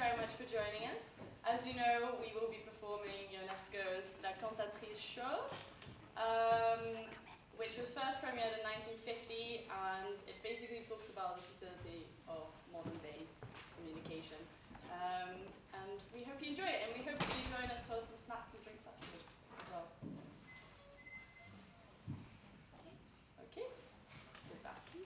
very much for joining us. As you know, we will be performing Ionesco's La Cantatrice show, which was first premiered in 1950, and it basically talks about the futility of modern day communication. And we hope you enjoy it, and we hope you join us for some snacks and drinks afterwards as well. Okay, so back to you.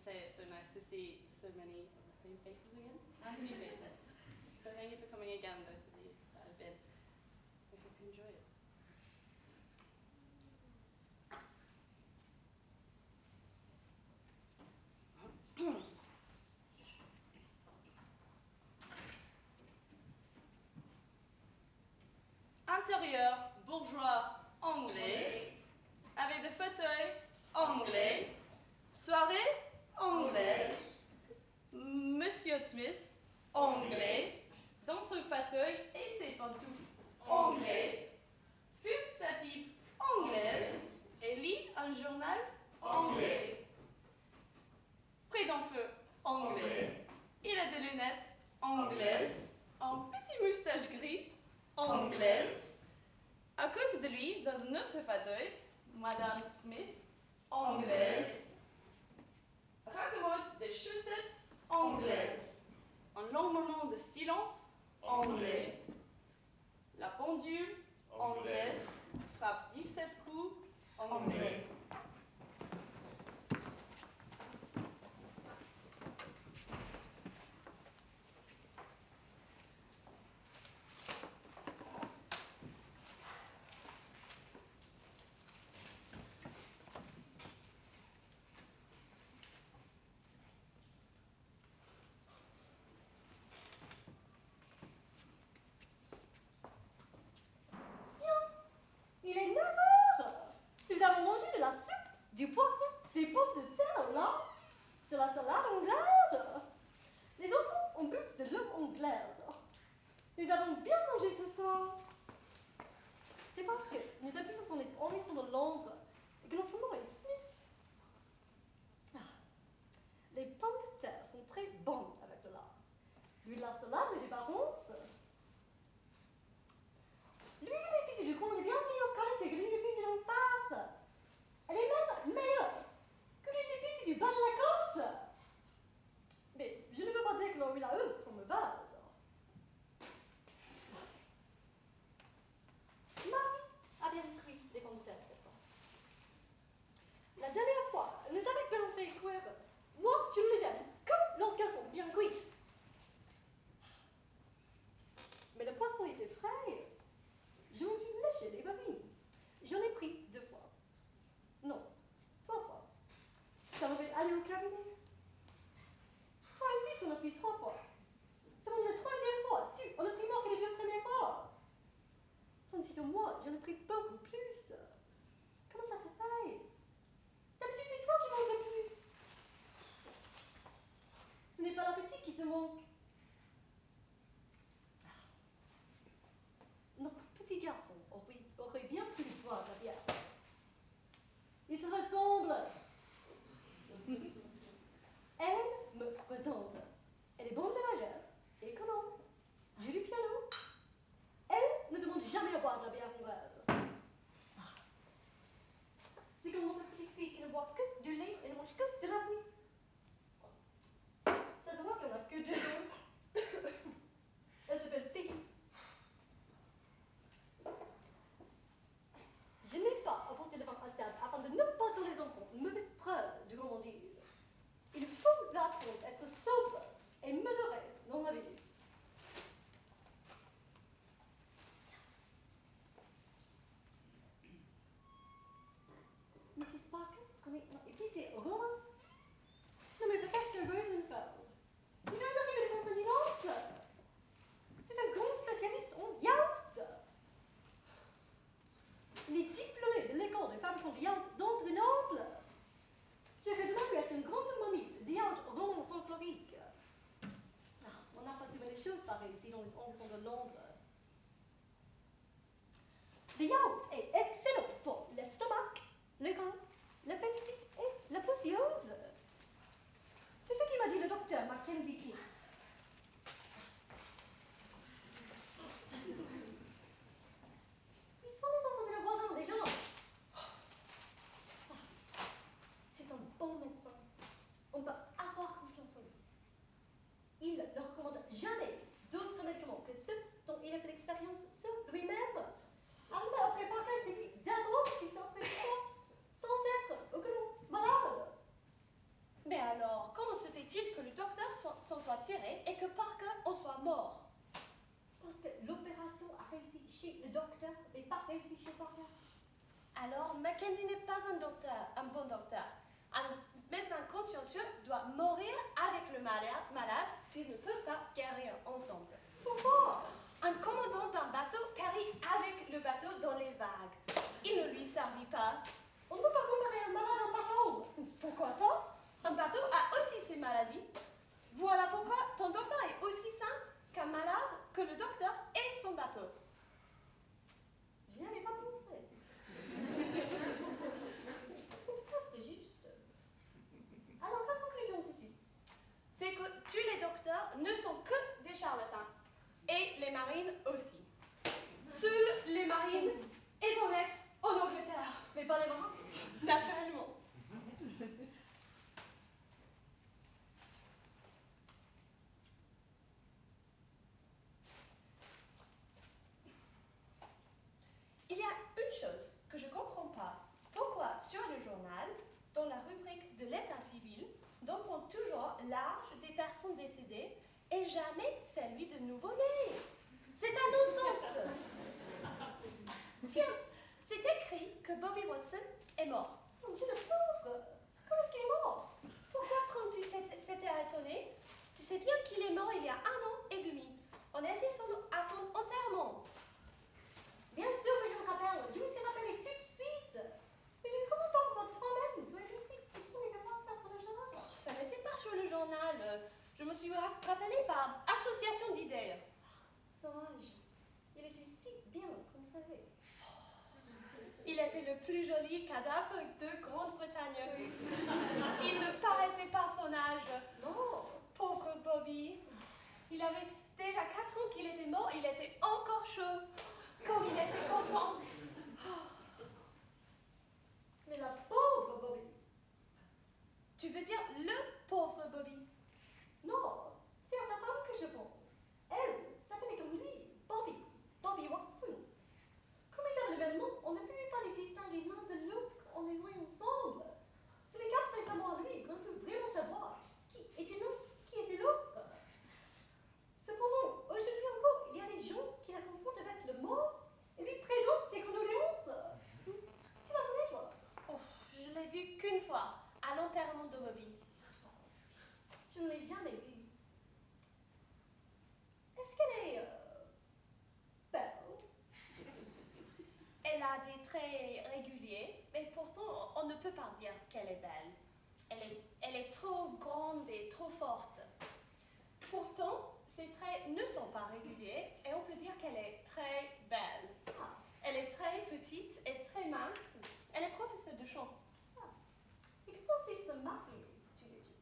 Say it's so nice to see so many of the same faces again, and new faces. So thank you for coming again, those of you that have been. We hope you enjoy it. Intérieur bourgeois anglais, avec des fauteuils anglais, soirée anglaise, Monsieur Smith, anglais, dans son fauteuil et ses pantoufles anglais, fume sa pipe anglaise et lit un journal anglais. Près d'un feu anglais, il a des lunettes anglaises, un petit moustache grise anglaise. À côté de lui, dans un autre fauteuil, Madame Smith, anglaise, raccommode des chaussettes anglaises. Un long moment de silence anglais. La pendule anglaise frappe 17 coups anglais. Il est 9 heures. Nous avons mangé de la soupe, du poisson, des pommes de terre, là, de la salade anglaise. Les enfants ont bu de l'eau anglaise. Nous avons bien mangé ce soir. C'est parce que nous habitons dans les environs de Londres et que notre nom est Smith. Les pommes de terre sont très bonnes avec de l'art. Lui de la salade et du baronce. L'huile d'épices du coin est bien meilleure qualité que l'huile d'épices d'en face. Elle est même meilleure que l'huile d'épices du bas de la côte. Mais je ne veux pas dire que leurs huiles à eux sont mauvaises. Marie a bien cuit les pommes de terre cette fois. La dernière fois, elle nous avait bien fait cuire. Moi, je les aime comme lorsqu'elles sont bien cuites. Mais le poisson était frais. Je me suis léché les babines. J'en ai pris 2 fois. Non, 3 fois. Ça m'a fait aller au cabinet. Toi aussi, tu en as pris 3 fois. C'est même la 3e fois. Tu en as pris moins que les 2 premières fois. Tandis que moi, j'en ai pris beaucoup plus. Comment ça se fait? D'habitude, c'est toi qui manques le plus. Ce n'est pas l'appétit qui te manque. Notre petit garçon aurait bien pu boire la bière. Il te ressemble oui, non. Et puis c'est Romain. Non, mais peut-être que Rosenfeld. Il vient d'arriver de Constantinople. C'est un grand spécialiste en yacht. Il est diplômé de l'école de fabricants de yachts d'Andrinople. J'aurais demain lui acheter une grande marmite de yacht roman folklorique. Ah, on n'a pas souvent des choses pareilles ici dans les environs de Londres. Le yaourt est excellent pour l'estomac, le rein, l'appendicite et la protéose. C'est ce qui m'a dit le docteur Mackenzie King. Ils sont les enfants de nos voisins, les gens. C'est un bon médecin. On peut avoir confiance en lui. Il ne recommande jamais d'autres médicaments que ceux dont il a fait l'expérience sur lui-même. Alors, après Parker, c'est lui d'abord qui s'en fait sans être aucunement malade. Mais alors, comment se fait-il que le docteur s'en soit tiré et que Parker en soit mort? Parce que l'opération a réussi chez le docteur, mais pas réussi chez Parker. Alors, Mackenzie n'est pas un bon docteur. Un médecin consciencieux doit mourir avec le malade s'ils ne peuvent pas guérir ensemble. Pourquoi? Un commandant d'un bateau périt avec le bateau dans les vagues. Il ne lui servit pas. On ne peut pas comparer un malade à un bateau. Pourquoi pas? Un bateau a aussi ses maladies. Voilà pourquoi ton docteur est aussi sain qu'un malade que le docteur et son bateau. Je n'y avais pas pensé. C'est peut-être juste. Alors, la conclusion, Titi? C'est que tous les docteurs ne sont que des charlatans. Et les marines aussi. Seules les marines est honnête en Angleterre. Mais pas les marins. Naturellement. Il y a une chose que je ne comprends pas. Pourquoi sur le journal, dans la rubrique de l'état civil, d'entend toujours l'âge des personnes décédées et jamais celui de nouveau-nés? C'est un non-sens. Tiens, c'est écrit que Bobby Watson est mort. Mon Dieu, le pauvre. Comment est-ce qu'il est mort? Pourquoi quand tu s'étais étonné? Tu sais bien qu'il est mort il y a 1 an et demi. On était à son enterrement. Bien sûr que je me rappelle. Je me suis rappelé tout de suite. Mais je ne comprends pas pourquoi toi-même, toi ici, tu pouvais de voir ça sur le journal. Oh, ça n'était pas sur le journal. Je me suis rappelée par association d'idées. Dommage. Il était si bien conservé. Il était le plus joli cadavre de Grande-Bretagne. Il ne paraissait pas son âge. Non. Pauvre Bobby. Il avait déjà 4 ans qu'il était mort, il était encore chaud. Comme il était content. Mais la pauvre Bobby. Tu veux dire le pauvre Bobby? Non, c'est à sa femme que je pense. Elle s'appelait comme lui, Bobby. Bobby Watson. Comme ils avaient le même nom, on ne pouvait pas les distinguer l'un de l'autre quand on les voyait ensemble. C'est les 4 récemment à lui qu'on peut vraiment savoir qui était l'un, qui était l'autre. Cependant, aujourd'hui encore, il y a des gens qui la confrontent avec le mort et lui présentent des condoléances. Tu la connais, toi? Oh, je l'ai vu qu'une fois, à l'enterrement de Bobby. Je ne l'ai jamais vue. Est-ce qu'elle est belle? Elle a des traits réguliers, mais pourtant on ne peut pas dire qu'elle est belle. Elle est trop grande et trop forte. Pourtant, ses traits ne sont pas réguliers et on peut dire qu'elle est très belle. Ah, Elle est très petite et très mince. Elle est professeure de chant. et que pensez se marier, tu l'as dit?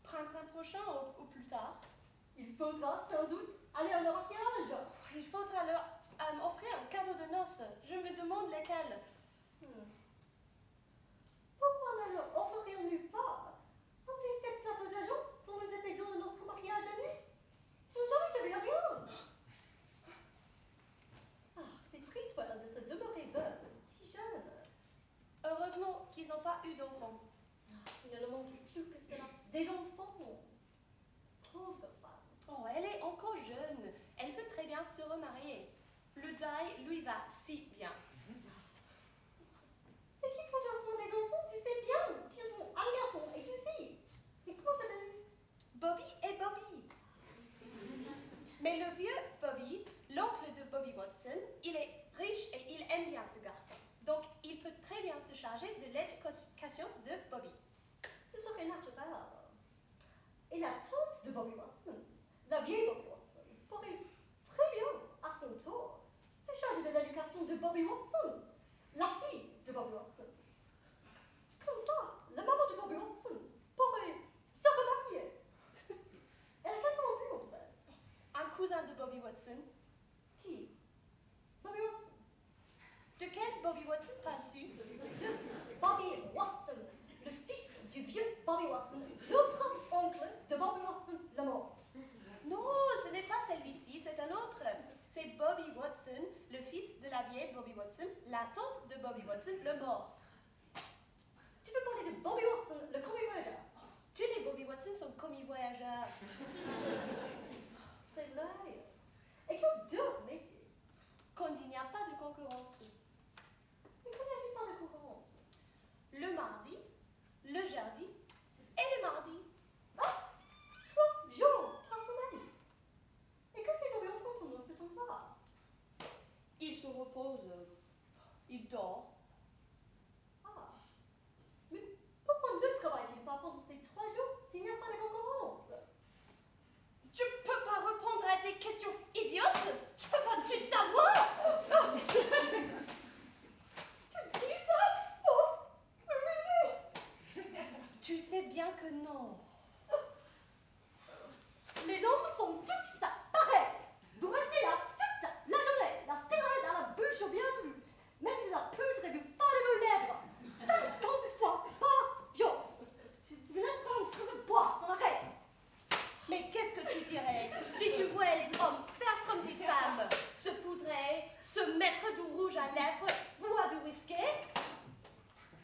Printemps prochain ou plus tard, Il faudra sans doute aller à leur mariage. il faudra leur offrir un cadeau de noces. Je me demande lesquels. Pourquoi ne leur offririons-nous pas un des 7 plateaux d'argent dont nous appelons notre mariage à nous? Ils n'ont jamais servi à rien. Ah, c'est triste, voilà, de te demeurer veuve, si jeune. Heureusement qu'ils n'ont pas eu d'enfants. Il ne leur manquait plus que cela. Des enfants. Pauvre femme. Oh, elle est encore jeune. Elle peut très bien se remarier. Le deuil lui va si bien. Mais qu'il faut soin des enfants, tu sais bien chargé de l'éducation de Bobby. Ce serait naturel. Et la tante de Bobby Watson, la vieille Bobby Watson, pourrait très bien, à son tour, se charger de l'éducation de Bobby Watson, la fille de Bobby Watson. Comme ça, la maman de Bobby Watson pourrait se remarier. Elle a quel nom vu en fait? Un cousin de Bobby Watson. Qui? Bobby Watson. De quel Bobby Watson parles-tu? Bobby Watson, le fils du vieux Bobby Watson, l'autre oncle de Bobby Watson, le mort. Non, ce n'est pas celui-ci, c'est un autre. C'est Bobby Watson, le fils de la vieille Bobby Watson, la tante de Bobby Watson, le mort. Tu veux parler de Bobby Watson, le commis voyageur? Tous les Bobby Watson sont commis voyageurs. C'est vrai. Et quel dur métier. Quand il n'y a pas de concurrence. Mais quand il n'y a pas de concurrence? Le mardi, le jeudi et le mardi. Ah, 3 jours par semaine. Et que fait Bobby Watson pendant ce temps-là? Il se repose. Il dort. Ah. Mais pourquoi ne travaille-t-il pas pendant ces 3 jours s'il n'y a pas de concurrence? Je peux pas répondre à des questions idiotes. Je peux pas tout savoir. Tu dis ça? Oh, mais oui. Tu sais bien que non. Les hommes sont tous ça, pareil. Vous restez là toute la journée, la cigarette à la bouche au bien vu. Mettez de la poudre et du fard de vos lèvres. 50 fois par jour. Tu viens d'entendre de boire sans arrêt. Mais qu'est-ce que tu dirais si tu voyais les hommes faire comme des femmes, se poudrer, se mettre du rouge à lèvres, boire du whisky?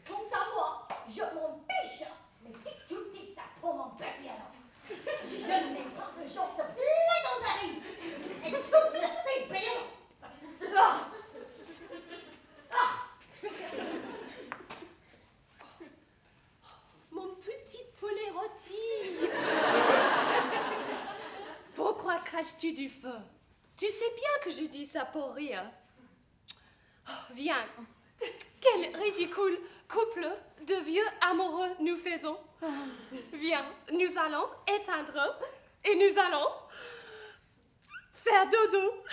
Quant à moi, je m'en fiche. Mais si tu dis ça pour mon petit alors, je n'ai pas ce genre de plaisanterie. Et tout le sais bien. Ah. Ah. Mon petit poulet rôti. Pourquoi craches-tu du feu? Tu sais bien que je dis ça pour rire. Oh, viens. Quel ridicule couple de vieux amoureux nous faisons. Viens, nous allons éteindre et nous allons faire dodo.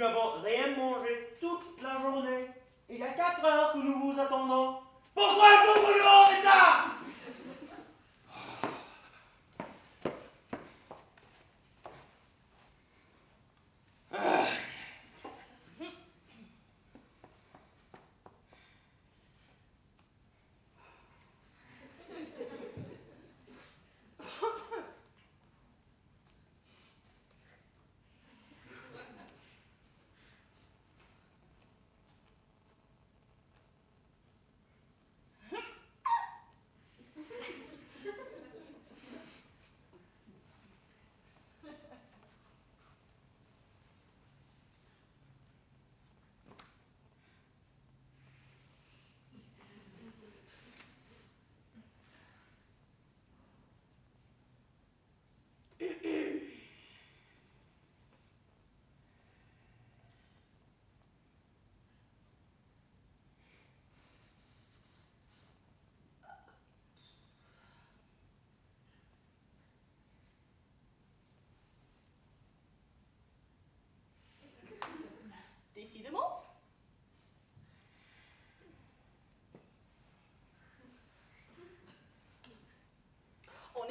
n'avons rien mangé toute la journée. Il y a 4 heures que nous vous attendons. Pourquoi êtes-vous venu en retard?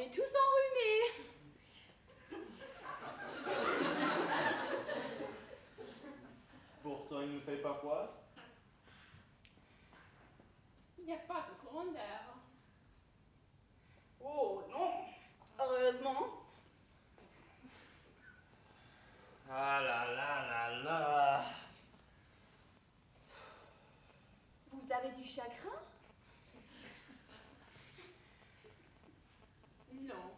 est tous enrhumés. Pourtant, il ne fait pas froid. Il n'y a pas de courant d'air. Oh non, heureusement. Ah là là là là. Vous avez du chagrin? Non.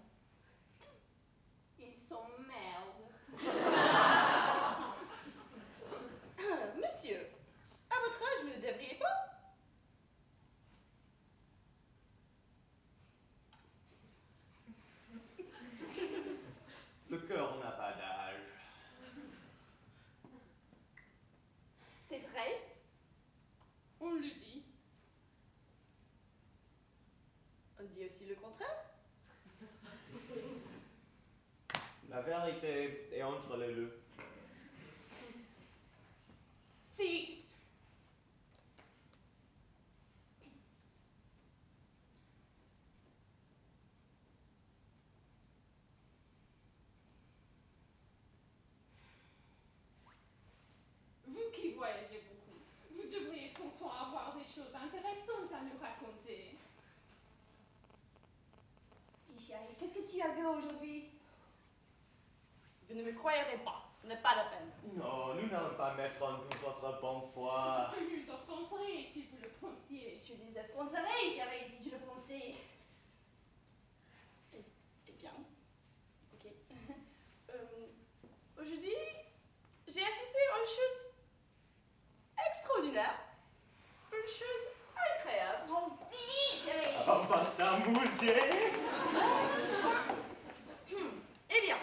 Ils sont merde. Monsieur, à votre âge, vous ne devriez pas. Le cœur n'a pas d'âge. C'est vrai? On le dit. On dit aussi le contraire. La vérité est entre les deux. C'est juste. Vous qui voyagez beaucoup, vous devriez pourtant avoir des choses intéressantes à nous raconter. Dis chérie, qu'est-ce que tu as vu aujourd'hui? Vous ne me croyerez pas, ce n'est pas la peine. Non, nous n'allons pas mettre en doute votre bonne foi. Vous nous offenserez si vous le pensiez. Je les offenserais, chérie, si tu le pensais. Eh bien, ok. Aujourd'hui, j'ai assisté à une chose extraordinaire, une chose incroyable. Bon, dis, chérie. On va s'amuser. Eh bien,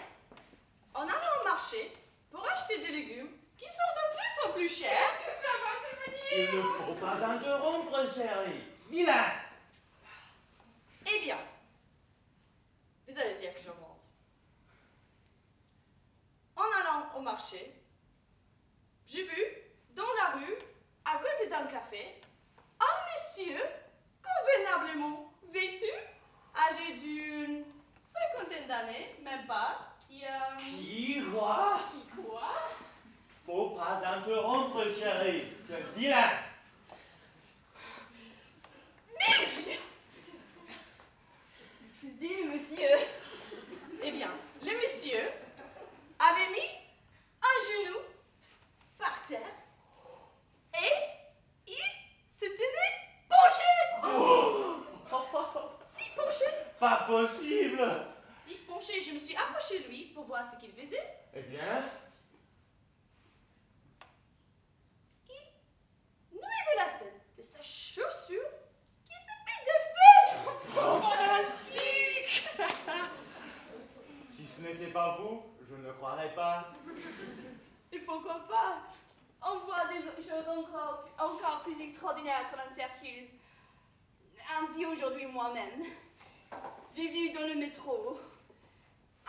en allant au marché pour acheter des légumes qui sont de plus en plus chers. Qu'est-ce que ça va devenir? Il ne faut pas interrompre, chérie. Vilain. Eh bien, vous allez dire que je monte. En allant au marché, j'ai vu dans la rue, à côté d'un café, un monsieur convenablement vêtu, âgé d'une cinquantaine d'années, même pas, Qui quoi? Qui quoi? Faut pas interrompre, chérie. C'est vilain. Mille fusil, monsieur. Eh bien, le monsieur avait mis un genou par terre et il se tenait penché. Si penché, Pas possible. si penché, je me suis approchée de lui pour voir ce qu'il faisait. Eh bien, Noué de la scène de sa chaussure qui se fait de feu. fantastique. Si ce n'était pas vous, je ne croirais pas. Et pourquoi pas? On voit des choses encore plus extraordinaires que l'on circule. Ainsi aujourd'hui moi-même, j'ai vu dans le métro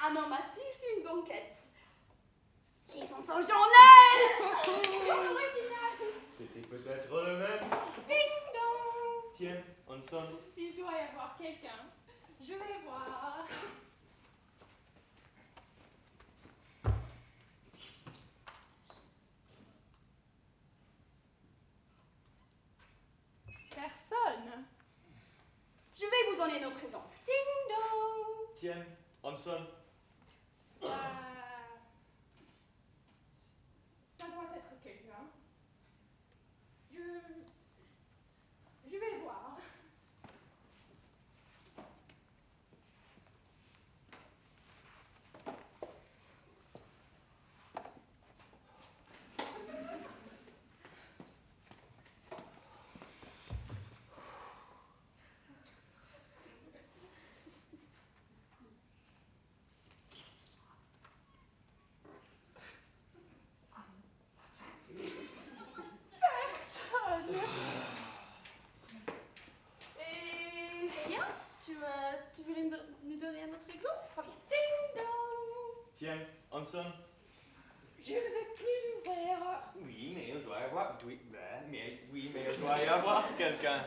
un homme assis sur une banquette qui sent son journal. Original. C'était peut-être le même. Ding dong. Tiens, on sonne. Il doit y avoir quelqu'un. Je vais voir. Personne. Je vais vous donner notre exemple. Ding dong. Tiens, on sonne. Ça doit être quelqu'un. Je vais voir. Personne. Et bien, tu voulais nous donner un autre exemple? Très bien. Ding dong. Tiens, on sonne. Je ne vais plus ouvrir. Oui, mais il doit y avoir. Oui, mais il doit y avoir quelqu'un.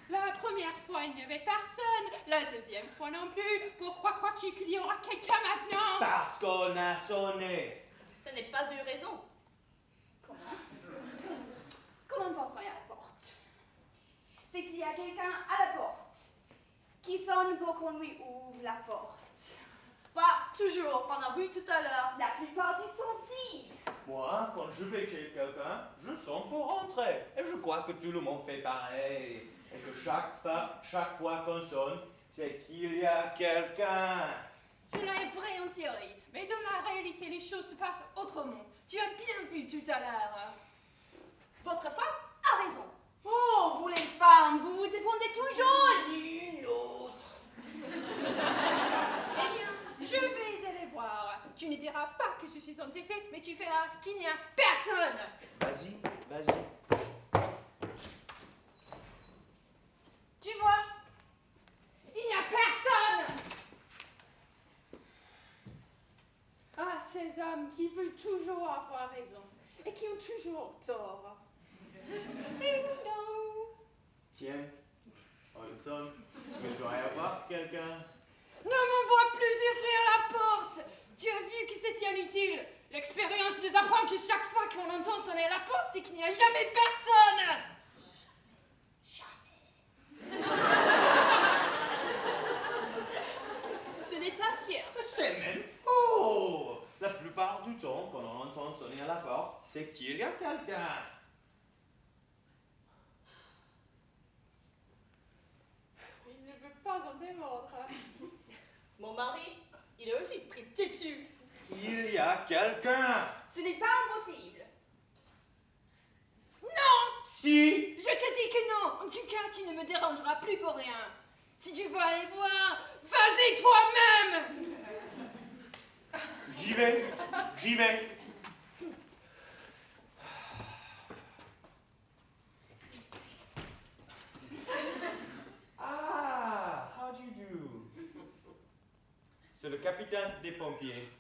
La première fois, il n'y avait personne. La deuxième fois non plus. Pourquoi crois-tu qu'il y aura quelqu'un maintenant? Parce qu'on a sonné. Ce n'est pas une raison. Comment t'en sonner à la porte? C'est qu'il y a quelqu'un à la porte qui sonne pour qu'on lui ouvre la porte. Pas toujours, on a vu tout à l'heure. La plupart du temps, si. Moi, quand je vais chez quelqu'un, je sens pour rentrer. Et je crois que tout le monde fait pareil. Et que chaque fois qu'on sonne, c'est qu'il y a quelqu'un. Cela est vrai en théorie, mais dans la réalité, les choses se passent autrement. Tu as bien vu tout à l'heure. Votre femme a raison. Oh, vous les femmes, vous vous défendez toujours l'une l'autre. Eh bien, je vais aller voir. Tu ne diras pas que je suis entêtée, mais tu feras qu'il n'y a personne. Vas-y, vas-y. Tu vois, il n'y a personne. Ah, ces hommes qui veulent toujours avoir raison et qui ont toujours tort. Ding dong. Tiens, on sonne. Il doit y avoir quelqu'un. Ne me vois plus ouvrir la porte. Tu as vu que c'était inutile. L'expérience nous apprend que chaque fois qu'on entend sonner la porte, c'est qu'il n'y a jamais personne. Ce n'est pas sûr. C'est même faux. La plupart du temps, quand on entend sonner à la porte, c'est qu'il y a quelqu'un. Il ne veut pas en démordre. Mon mari, il est aussi très têtu. Il y a quelqu'un. Ce n'est pas impossible. Si. Je te dis que non. En tout cas, tu ne me dérangeras plus pour rien. Si tu veux aller voir, vas-y toi-même. J'y vais. J'y vais. Ah, how do you do? C'est le capitaine des pompiers.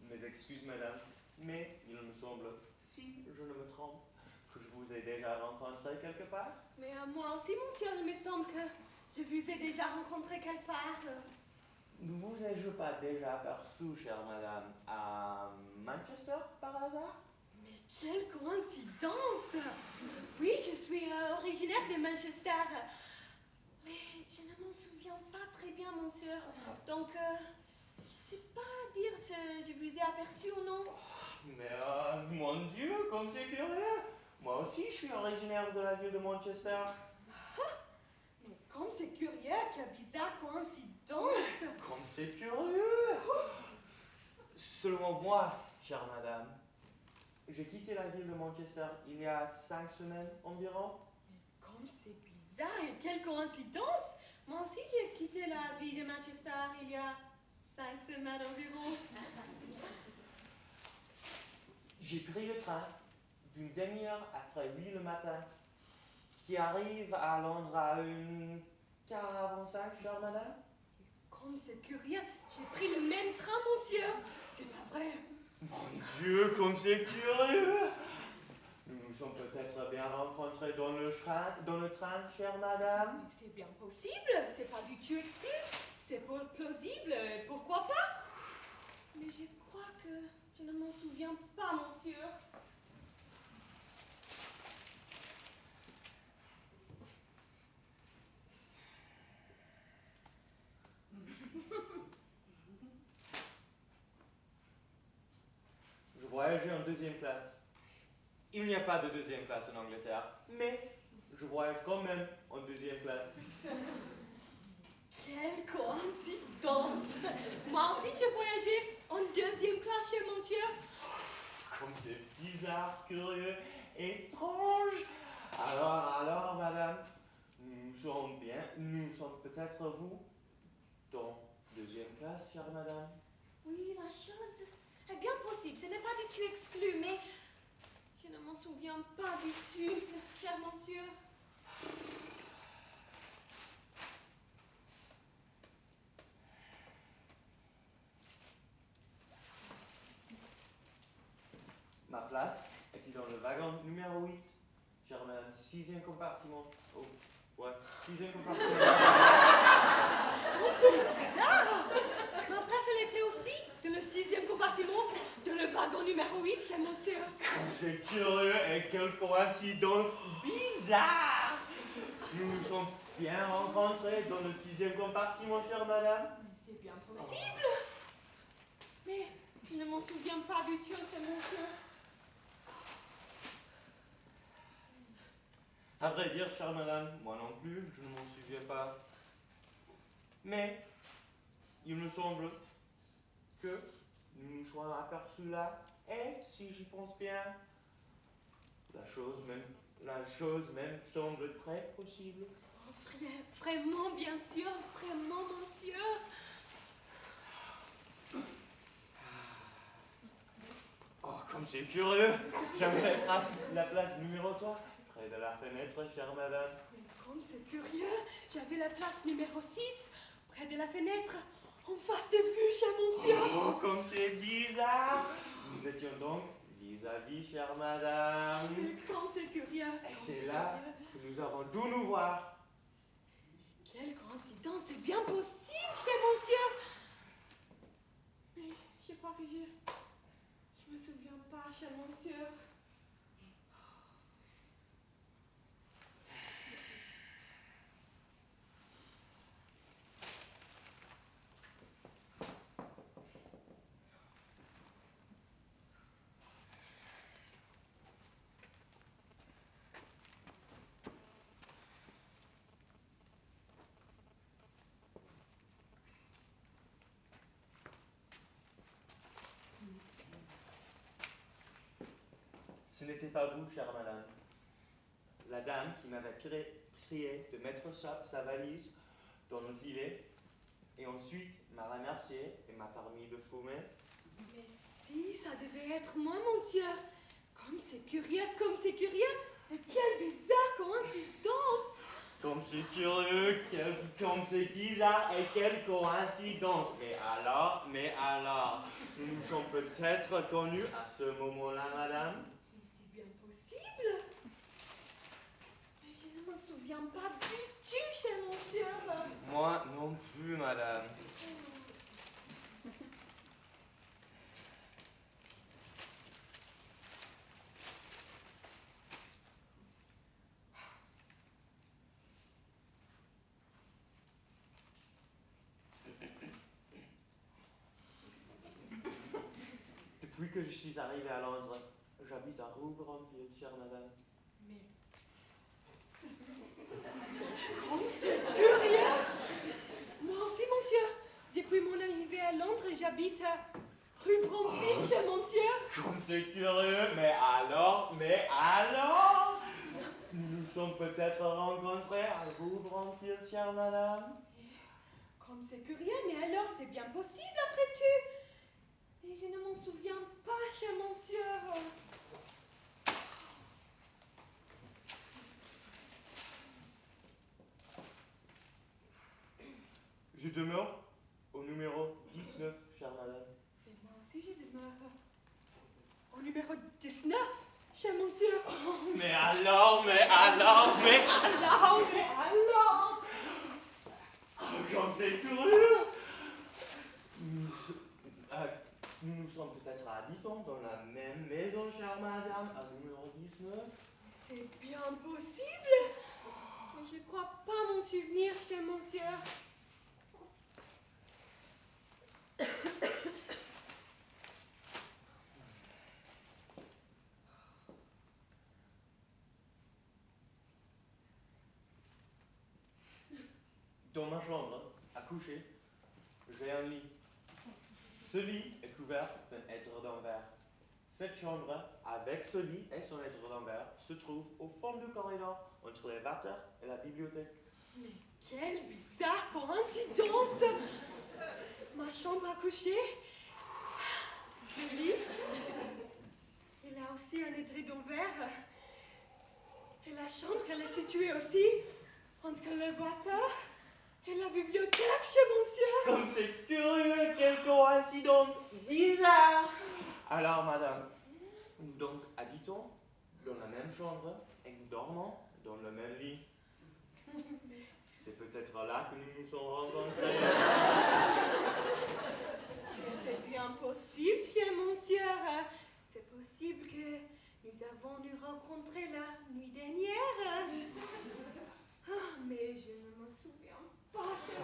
Mes excuses, madame, mais il me semble, si je ne me trompe, que je vous ai déjà rencontré quelque part. Mais à moi aussi, monsieur, il me semble que je vous ai déjà rencontré quelque part. Ne vous ai-je pas déjà aperçu, chère madame, à Manchester, par hasard? Mais quelle coïncidence! Oui, je suis originaire de Manchester. Mais je ne m'en souviens pas très bien, monsieur. Donc, je ne sais pas dire si je vous ai aperçu ou non. Mais mon Dieu, comme c'est curieux! Moi aussi, je suis originaire de la ville de Manchester. Mais comme c'est curieux, quelle bizarre coïncidence! Comme c'est curieux! Seulement moi, chère madame, j'ai quitté la ville de Manchester il y a 5 semaines environ. Mais comme c'est bizarre et quelle coïncidence! Moi aussi, j'ai quitté la ville de Manchester il y a 5 semaines environ. J'ai pris le train d'une demi-heure après 8 le matin, qui arrive à Londres à une quart avant 5, chère madame. Comme c'est curieux, j'ai pris le même train, monsieur. C'est pas vrai. Mon Dieu, comme c'est curieux! Nous nous sommes peut-être bien rencontrés dans le train, chère madame. Mais c'est bien possible, c'est pas du tout exclu. C'est plausible, pourquoi pas? Mais je crois que je ne m'en souviens pas, monsieur. Je voyageais en deuxième classe. Il n'y a pas de deuxième classe en Angleterre, mais je voyage quand même en deuxième classe. Quelle coïncidence! Moi aussi, je voyageais en deuxième classe chez monsieur. Comme c'est bizarre, curieux, étrange. Alors, madame, nous sommes peut-être vous dans deuxième classe, chère madame. Oui, la chose est bien possible. Ce n'est pas du tout exclu, mais je ne m'en souviens pas du tout, cher monsieur. Ma place était dans le wagon numéro 8, chère madame, 6e compartiment. Oh, ouais, 6e compartiment. Bizarre! Ma place, elle était aussi dans le 6e compartiment de le wagon numéro 8, cher monsieur. Comme c'est curieux et quelle coïncidence bizarre! Nous nous sommes bien rencontrés dans le 6e compartiment, chère madame. C'est bien possible. Mais je ne m'en souviens pas du tout, cher monsieur. À vrai dire, chère madame, moi non plus, je ne m'en souviens pas. Mais il me semble que nous nous sommes aperçus là, et si j'y pense bien, la chose même semble très possible. Oh, vraiment, bien sûr, vraiment, monsieur. Oh, comme c'est curieux! J'avais la place numéro 3, près de la fenêtre, chère madame. Mais comme c'est curieux, j'avais la place numéro 6, près de la fenêtre, en face de vue, cher monsieur. Oh, comme c'est bizarre! Nous étions donc vis-à-vis, chère madame. Mais comme c'est curieux. Et comme c'est là curieux. que nous avons dû nous voir. Quelle coïncidence, c'est bien possible, cher monsieur. Mais je crois que je me souviens pas, cher monsieur. Ce n'était pas vous, chère madame. La dame qui m'avait prié de mettre sa valise dans le filet et ensuite m'a remercié et m'a permis de fumer. Mais si, ça devait être moi, monsieur. Comme c'est curieux, comme c'est curieux. Et quelle bizarre coïncidence. Comme c'est curieux, comme c'est bizarre et quelle coïncidence. Mais alors, nous nous sommes peut-être connus à ce moment-là, madame. Mais c'est bien possible. Mais je ne m'en souviens pas du tout, cher monsieur. Moi non plus, madame. Depuis que je suis arrivé à Londres, j'habite à Rue Granville, chère madame. Mais... Comme c'est curieux. Moi aussi, monsieur. Depuis mon arrivée à Londres, j'habite à rue Bromfield, cher monsieur. Comme c'est curieux, mais alors, nous nous sommes peut-être rencontrés à vous, Brandfield, chère madame. Comme c'est curieux, mais alors c'est bien possible après tout. Et je ne m'en souviens pas, cher monsieur. Je demeure au numéro 19, chère madame. Et moi aussi je demeure au numéro 19, cher monsieur. Mais alors comme c'est curieux. Nous sommes peut-être habitants dans la même maison, chère madame, à numéro 19. C'est bien possible. Mais je crois pas mon souvenir, cher monsieur. Dans ma chambre, à coucher, j'ai un lit. Ce lit est couvert d'un étredon vert. Cette chambre, avec ce lit et son étredon vert, se trouve au fond du corridor, entre les water et la bibliothèque. Mais quelle bizarre coïncidence. Ma chambre à coucher, le lit, il a aussi un étredon vert. Et la chambre, elle est située aussi entre le water et la bibliothèque, chez monsieur. Comme c'est curieux, quelle coïncidence bizarre. Alors, madame, nous donc habitons dans la même chambre et nous dormons dans le même lit. C'est peut-être là que nous nous sommes rencontrés. Mais c'est bien possible, cher monsieur. C'est possible que nous avons nous rencontrés la nuit dernière. Ah, mais je ne me souviens pas, cher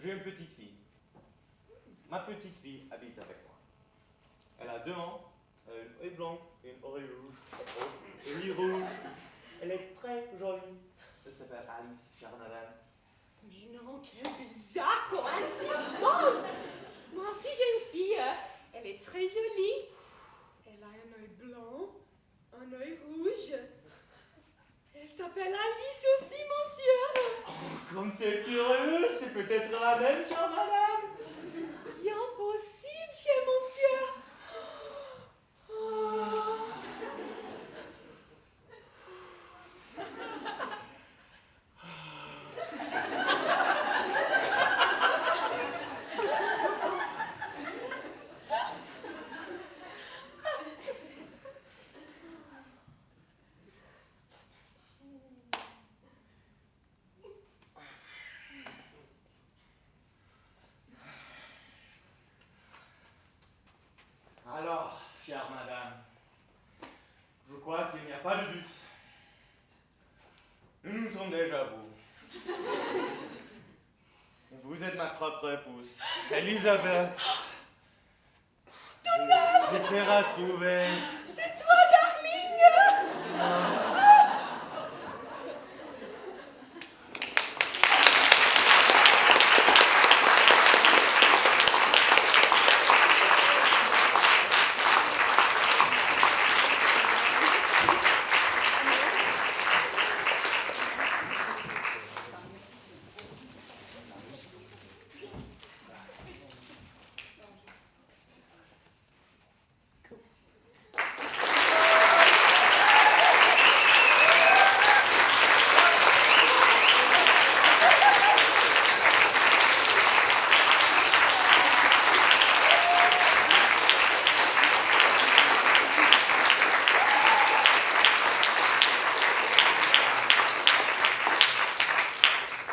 J'ai une petite fille. Ma petite fille habite avec moi. Elle a 2 ans, elle a une œil blanc et une oreille rouge. Une œil rouge. Elle est très jolie. Elle s'appelle Alice, chère madame. Mais non, quelle bizarre coïncidence! Moi aussi j'ai une fille. Elle est très jolie. Elle a un œil blanc, un œil rouge. Elle s'appelle Alice aussi, monsieur. Comme c'est curieux, c'est peut-être la même, chère madame. C'est bien possible, cher monsieur. Oh. Alors, chère madame, je crois qu'il n'y a pas de doute. Nous nous sommes déjà vous. Vous êtes ma propre épouse, Elisabeth. Je t'ai retrouvée. C'est toi, darling.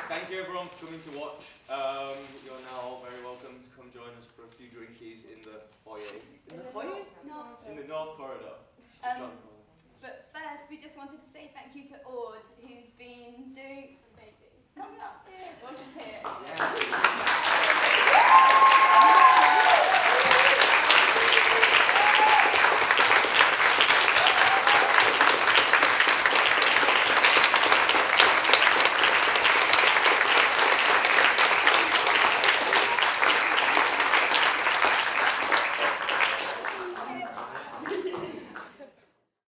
Thank you everyone for coming to watch. You're now all very welcome to come join us for a few drinkies in the foyer. In the foyer? No. In the North Corridor. But first, we just wanted to say thank you to Ord, who's been doing amazing. Come up here. Well, she's here. Yeah.